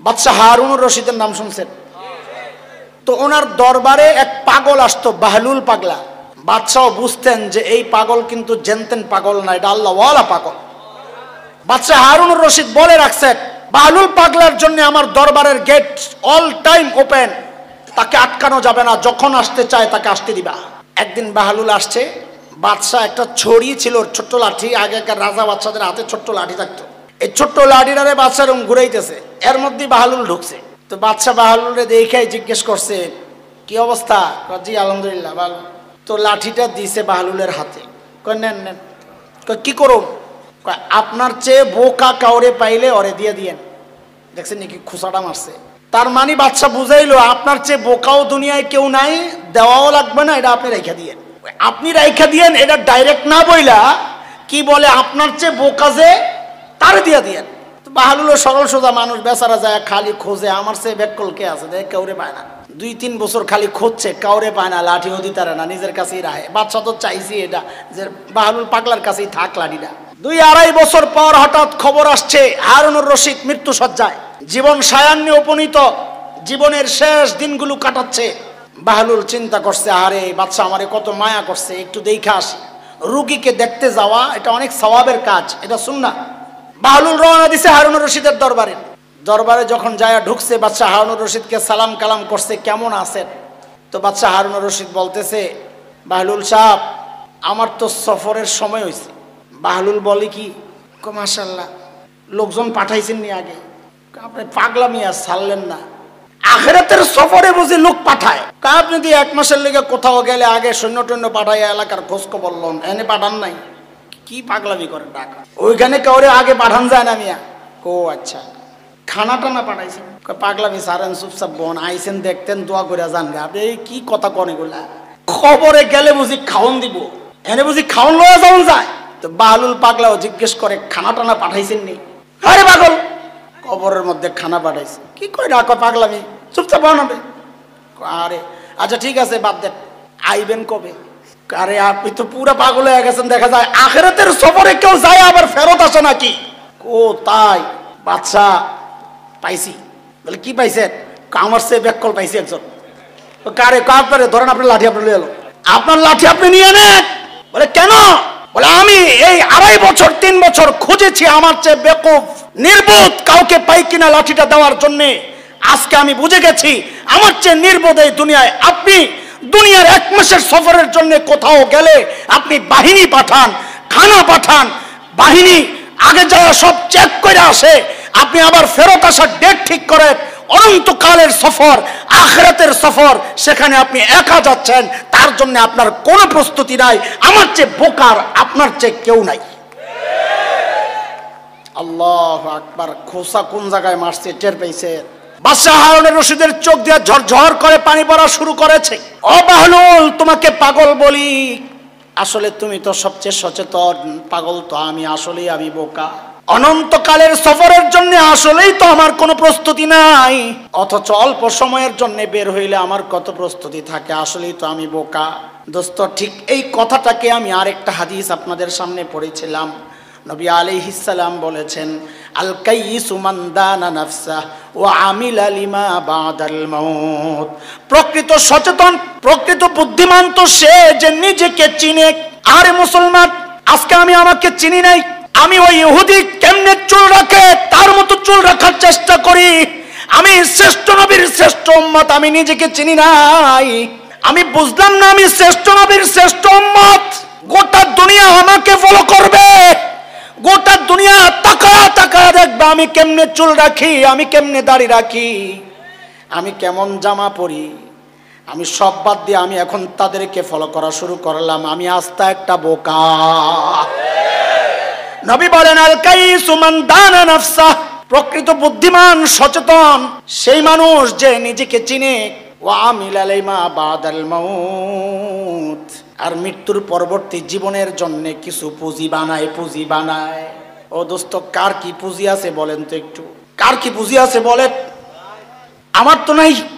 বাদশাহ হারুনুর রশিদের নাম শুনছেন? তো ওনার দরবারে এক পাগল আসতো, বাহলুল পাগলা। বাদশাহ বুঝতেন যে এই পাগল কিন্তু জেনতেন পাগল না, এটা আল্লাহওয়ালা পাগল। বাদশাহ হারুনুর রশিদ বলে রাখছেন, বাহলুল পাগলার জন্য আমার দরবারের গেট অল টাইম ওপেন, তাকে আটকানো যাবে না, যখন আসতে চায় তাকে আসতে দিবা। একদিন বাহলুল আসছে, বাদশাহ একটা ছড়ি ছিল, ছোট্ট লাঠি, আগেকার রাজা বাদশাদের হাতে ছোট্ট লাঠি থাকতো, এই ছোট্ট লাঠিটারে বাদশাহ এরকম ঘুরাইতেছে, এর মধ্যে বাহলুল ঢুকছে। তো বাদশাহ বাহলুলরে দেখাই জিজ্ঞেস করছে, কি অবস্থা? জি আলহামদুলিল্লাহ ভালো। তো লাঠিটা দিছে বাহলুলের হাতে, কয় নেন নেন। কি করুন? আপনার চেয়ে বোকা কাউরে পাইলে ওরে দিয়ে দিয়েন। দেখছেন নাকি খুসাটা মারছে? তার মানে বাদশাহ বুঝাইলো আপনার চেয়ে বোকাও দুনিয়ায় কেউ নাই, দেওয়াও লাগবে না, এটা আপনি রাইখা দিয়েন। আপনি রাইখা দিয়েন এটা ডাইরেক্ট না বইলা কি বলে, আপনার চেয়ে বোকা যে তারে দিয়া দিয়েন। তো বাহলুল সরল সোজা মানুষ, বেচারা যায় খালি খোঁজে, আমার চেয়ে বেকল কে আছে, দেখ কাউরে পায় না। 2-3 বছর খালি খুঁজছে, কাউরে পায় না, লাঠিও দিতারে না, নিজের কাছেই রাখে। বাদশাহ তো চাইছি এটা যে বাহলুল পাগলার কাছেই থাক লাঠিটা। 2-2.5 বছর পর হঠাৎ খবর আসছে হারুনুর রশিদ মৃত্যু সজ্জায়, জীবন সায়ান্নে উপনীত, জীবনের শেষ দিনগুলো কাটাচ্ছে। বাহলুল চিন্তা করছে, আরে বাদশাহ আমারে কত মায়া করছে, একটু দেখা আসি। রুগীকে দেখতে যাওয়া এটা অনেক সওয়াবের কাজ, এটা সুন্নাহ। বাহলুল রওনা দিছে হারুনুর রশিদের দরবারে। দরবারে যখন যায় ঢুকছে, বাদশাহ হারুনুর রশিদকে সালাম কালাম করছে, কেমন আছেন? তো বাদশাহ হারুনুর রশিদ বলতেছে, বাহলুল সাহেব আমার তো সফরের সময় হয়েছে। বাহলুল বলে কি, মাশাআল্লাহ লোকজন পাঠাইছেন নি আগে? আপনি পাগলামি আর ছাড়লেন না, আখিরাতের সফরে বুঝি লোক পাঠায়? আপনি দিয়ে 1 মাসের লেগে কোথাও গেলে আগে সৈন্য টৈন্য পাঠাইয়া এলাকার খোঁজ খবর লন, এনে পাঠান নাই? কি পাগলামি করেন ঢাকা? ওইখানে কাউরে আগে পাঠান যায় না মিয়া? ও আচ্ছা, খানা টানা পাঠাইছেন? পাগলামি সারেন, চুপচাপ বোন আইসেন, দেখতেন, দোয়া করে যান। আপনি কি কথা কন এগুলা? খবরে গেলে বুঝি খাওন দিব, এনে বুঝি খাওন লয়ে যাওয়া যায়? তো বাহলুল পাগলাও জিজ্ঞেস করে, খানা টানা পাঠাইছেন নি? আরে পাগল, কবরের মধ্যে খানা পাঠাইছে? কি কই রাখো পাগলামি, চুপচাপ বানাবে। আরে আচ্ছা ঠিক আছে বাদ দেন, আইবেন কবে? আরে আপনি তো পুরা পাগল হয়ে গেছেন, দেখা যায় আখিরাতের সফরে কেউ যায় আবার ফেরত আসে নাকি? ও তাই? বাদশা পাইছি। বলে কি পাইছেন? আমার সে ব্যাককল পাইছি একজন। কারে কারে ধরেন, আপনার লাঠি আপনি নিয়ে এলো, আপনার লাঠি আপনি নিয়ে নেন। বলে কেন? বলে আমি এই 2.5 বছর 3 বছর খুঁজেছি আমার চেয়ে বেকুফ নির্বোধ কাউকে পাই কিনা লাঠিটা দেওয়ার জন্যে। আজকে আমি বুঝে গেছি আমার চেয়ে নির্বোধ এই দুনিয়ায় আপনি। দুনিয়ার 1 মাসের সফরের জন্য কোথাও গেলে আপনি বাহিনী পাঠান, খানা পাঠান, বাহিনী আগে যাওয়া সব চেক করে আসে, আপনি আবার ফেরত আসার ডেট ঠিক করেন। অনন্তকালের সফর, আখিরাতের সফর, সেখানে আপনি একা যাচ্ছেন, তার জন্য আপনার কোনো প্রস্তুতি নাই। আমার চেয়ে বোকার আপনার চেয়ে কেউ নাই। আল্লাহু আকবার। খোসা কোন জায়গায় মারছে টের পাইছে? বাদশাহ হারুনুর রশিদের চোখ দিয়ে ঝরঝর করে পানি পড়া শুরু করেছে। ও বাহলুল, তোমাকে পাগল বলি, আসলে তুমি তো সবচেয়ে সচেতন। পাগল তো আমি, আসলেই আমি বোকা। অনন্তকালের সফরের জন্য আসলেই তো আমার কোনো প্রস্তুতি নাই, অথচ অল্প সময়ের জন্য বের হইলে আমার কত প্রস্তুতি থাকে। আসলেই তো আমি বোকা। দোস্ত, ঠিক এই কথাটাকে আমি আরেকটা হাদিস আপনাদের সামনে পড়েছিলাম। নবী আলাইহিস সালাম বলেছেন, আল কাইয়িসু মান দানা নাফসাহু ওয়া আমিলা লিমা বাদাল মাউত। প্রকৃত সচেতন, প্রকৃত বুদ্ধিমান তো সে যে নিজেকে চিনে। আরে মুসলমান, আজকে আমি আমাকে চিনি নাই। আমি ওই ইহুদি কেমনে চুল রাখে তার মতো চুল রাখার চেষ্টা করি। আমি শ্রেষ্ঠ নবীর শ্রেষ্ঠ উম্মত, আমি নিজেকে চিনি নাই। আমি বুঝলাম না আমি শ্রেষ্ঠ নবীর শ্রেষ্ঠ উম্মত। গোটা দুনিয়া আমাকে ফলো করবে, গোটা দুনিয়া তাকায়া তাকায়া দেখবে আমি কেমনে চুল রাখি, আমি কেমনে দাড়ি রাখি, আমি কেমন জামা পরি। আমি সব বাদ দিয়ে আমি এখন তাদেরকে ফলো করা শুরু করলাম। আমি আস্তা একটা বোকা। নবী বলেন, আল কাইয়িসু মান দানা নাফসাহু, প্রকৃত বুদ্ধিমান সচেতন সেই মানুষ যে নিজেকে চিনে। ওয়া আমিলা লিমা বাদাল মাউত, আর মৃত্যুর পরবর্তী জীবনের জন্য কিছু পুঁজি বানায়, পুঁজি বানায়। ও দোস্ত, কার কি পুঁজি আছে বলেন তো একটু? কার কি পুঁজি আছে বলেন? আমার তো নাই।